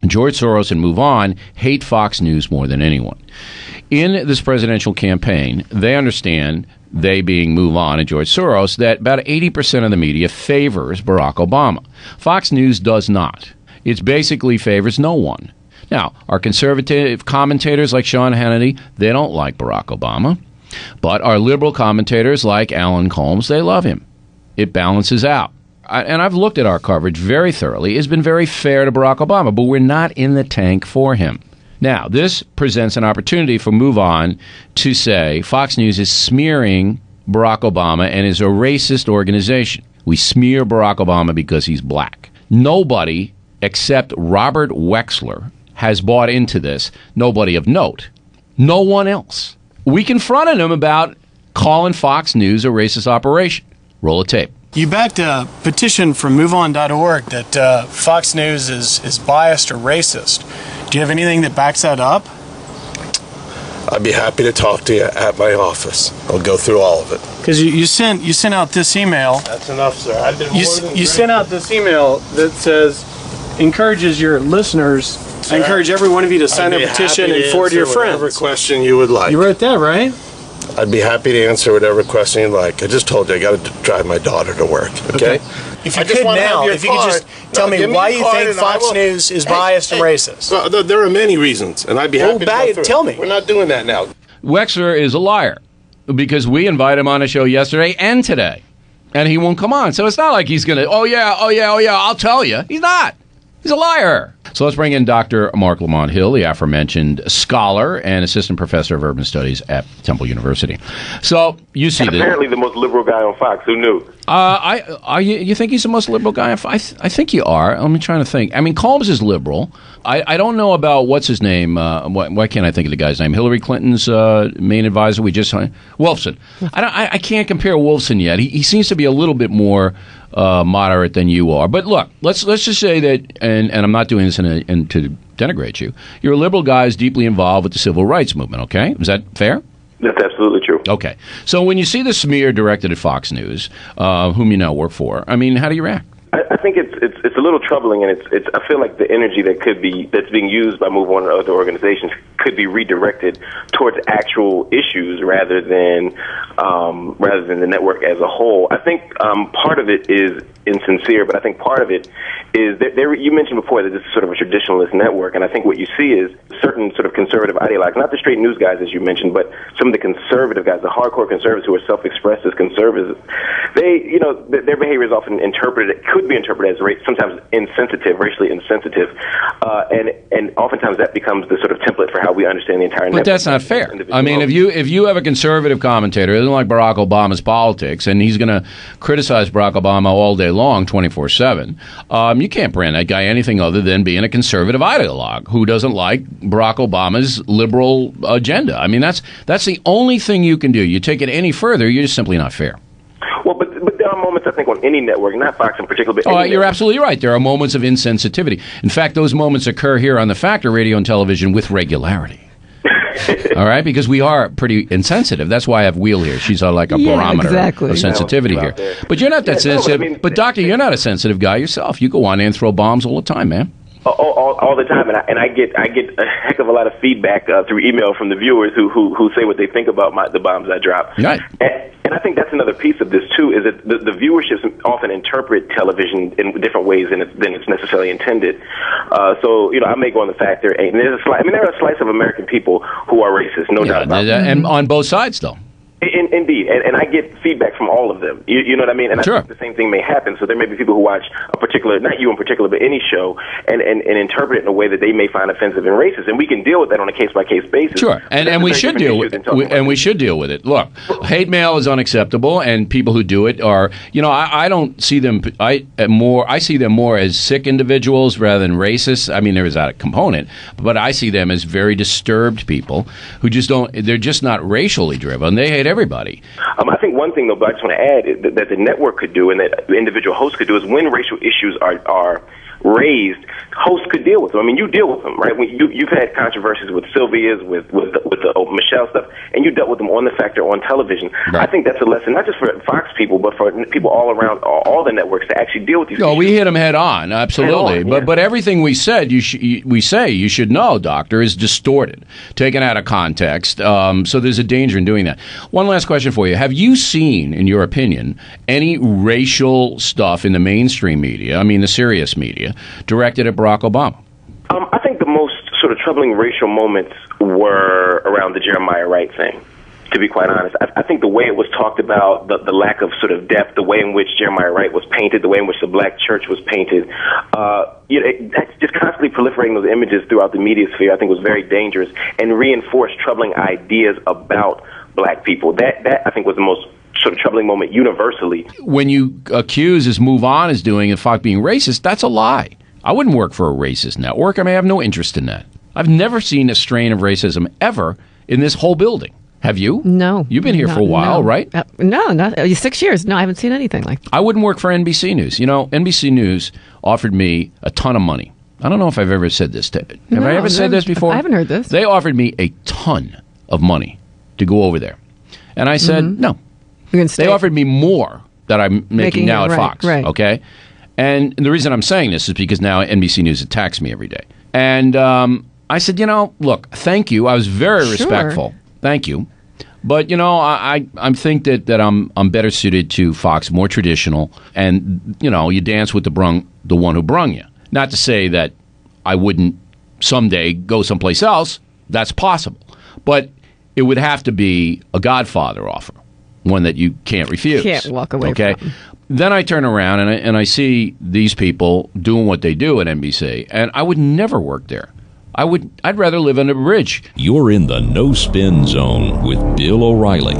George Soros and Move On hate Fox News more than anyone. In this presidential campaign, they understand, they being Move On and George Soros, that about 80% of the media favors Barack Obama. Fox News does not. It basically favors no one. Now, our conservative commentators like Sean Hannity, they don't like Barack Obama. But our liberal commentators like Alan Colmes, they love him. It balances out. And I've looked at our coverage very thoroughly. It's been very fair to Barack Obama, but we're not in the tank for him. Now, this presents an opportunity for Move On to say Fox News is smearing Barack Obama and is a racist organization. We smear Barack Obama because he's black. Nobody except Robert Wexler has bought into this. Nobody of note. No one else. We confronted him about calling Fox News a racist operation. Roll a tape. You backed a petition from MoveOn.org that Fox News is biased or racist. Do you have anything that backs that up? I'd be happy to talk to you at my office. I'll go through all of it. Because you sent out this email. That's enough, sir. I've been You sent out this email that says, encourages your listeners. Sir, I encourage every one of you to sign a petition and forward to your friends. Whatever question you would like. You wrote that, right? I'd be happy to answer whatever question you'd like. I just told you I got to drive my daughter to work. Okay. If you could now, if you could just tell me why you think Fox News is biased and racist. Well, there are many reasons, and I'd be happy to go through. Tell me. We're not doing that now. Wexler is a liar because we invited him on a show yesterday and today, and he won't come on. So it's not like he's going to, oh yeah, I'll tell you. He's not. He's a liar. So let's bring in Dr. Marc Lamont Hill, the aforementioned scholar and assistant professor of urban studies at Temple University. So you see, apparently the most liberal guy on Fox. Who knew? You think he's the most liberal guy? I think you are. I'm trying to think. I mean, Colmes is liberal. I don't know about what's his name. Why can't I think of the guy's name? Hillary Clinton's main advisor. Wolfson. I can't compare Wolfson yet. He seems to be a little bit more moderate than you are. But look, let's just say that, and I'm not doing this to denigrate you. You're a liberal guy who's deeply involved with the civil rights movement. Okay, is that fair? That's absolutely true. Okay, so when you see the smear directed at Fox News, whom you now work for, I mean, how do you react? I think it's a little troubling, and it's I feel like the energy that's being used by Move On and other organizations could be redirected towards actual issues rather than the network as a whole. I think part of it is insincere, but I think part of it is that you mentioned before that this is sort of a traditionalist network, and I think what you see is certain sort of conservative ideologues, not the straight news guys as you mentioned, but some of the conservative guys, the hardcore conservatives who are self-expressed as conservatives. Their behavior is often could be interpreted as sometimes insensitive, racially insensitive, and oftentimes that becomes the sort of template for how we understand the entire network. But that's not fair. I mean, if you have a conservative commentator who doesn't like Barack Obama's politics, and he's going to criticize Barack Obama all day long, 24/7, you can't brand that guy anything other than being a conservative ideologue who doesn't like Barack Obama's liberal agenda. I mean, that's the only thing you can do. You take it any further, you're just simply not fair. Well, but there are moments, I think, on any network, not Fox in particular, but you're absolutely right. There are moments of insensitivity. In fact, those moments occur here on the Factor radio and television with regularity. All right, because we are pretty insensitive. That's why I have Wheel here. She's like a barometer of sensitivity here. But you're not that sensitive. But Doctor, you're not a sensitive guy yourself. You go on and throw bombs all the time, man. All the time, and I get a heck of a lot of feedback through email from the viewers who say what they think about the bombs I drop. Right. And I think that's another piece of this too, is that the viewerships often interpret television in different ways than it's necessarily intended. So I may go on the Factor, and there are a slice of American people who are racist, no doubt about that, and on both sides, though. Indeed, and I get feedback from all of them. You know what I mean? And sure. I think the same thing may happen. So there may be people who watch a particular, not you in particular, but any show, and interpret it in a way that they may find offensive and racist. And we can deal with that on a case-by-case basis. Sure, and we should deal with it. We should deal with it. Look, hate mail is unacceptable, and people who do it are, I don't see them. I see them more as sick individuals rather than racists. I mean, there is that component, but I see them as very disturbed people who just don't. They're just not racially driven. They hate everybody. I think one thing, though, but I just want to add that the network could do and that the individual hosts could do is when racial issues are raised, hosts could deal with them. I mean, you deal with them, right? You've had controversies with Sylvia's, with the Michelle stuff, and you dealt with them on The Factor on television. Right. I think that's a lesson, not just for Fox people, but for people all around, all the networks to actually deal with these issues. We hit them head on, absolutely. Head on, but everything we said, you should know, Doctor, is distorted, taken out of context. So there's a danger in doing that. One last question for you. Have you seen, in your opinion, any racial stuff in the mainstream media, I mean the serious media, directed at Barack Obama? I think the most sort of troubling racial moments were around the Jeremiah Wright thing, to be quite honest. I think the way it was talked about, the lack of sort of depth, the way in which Jeremiah Wright was painted, the way in which the black church was painted, just constantly proliferating those images throughout the media sphere, I think was very dangerous and reinforced troubling ideas about black people. That I think was the most sort of troubling moment universally. When you accuse, as Move On is doing, of Fox being racist, that's a lie. I wouldn't work for a racist network. I have no interest in that. I've never seen a strain of racism ever in this whole building. Have you? No. You've been here for a while, right? No, not 6 years. No, I haven't seen anything like that. I wouldn't work for NBC News. NBC News offered me a ton of money. I don't know if I've ever said this. Have I ever said this before? I haven't heard this. They offered me a ton of money to go over there. And I said, no. You're gonna stay. They offered me more that I'm making now at Fox. Right. Okay? And the reason I'm saying this is because now NBC News attacks me every day. And I said, look, thank you. I was very respectful. Thank you. But, I think that I'm better suited to Fox, more traditional. And, you dance with the one who brung you. Not to say that I wouldn't someday go someplace else. That's possible. But it would have to be a Godfather offer, one that you can't refuse. Can't walk away from. Then I turn around and I see these people doing what they do at NBC, and I would never work there. I'd rather live under a bridge. You're in the No Spin Zone with Bill O'Reilly.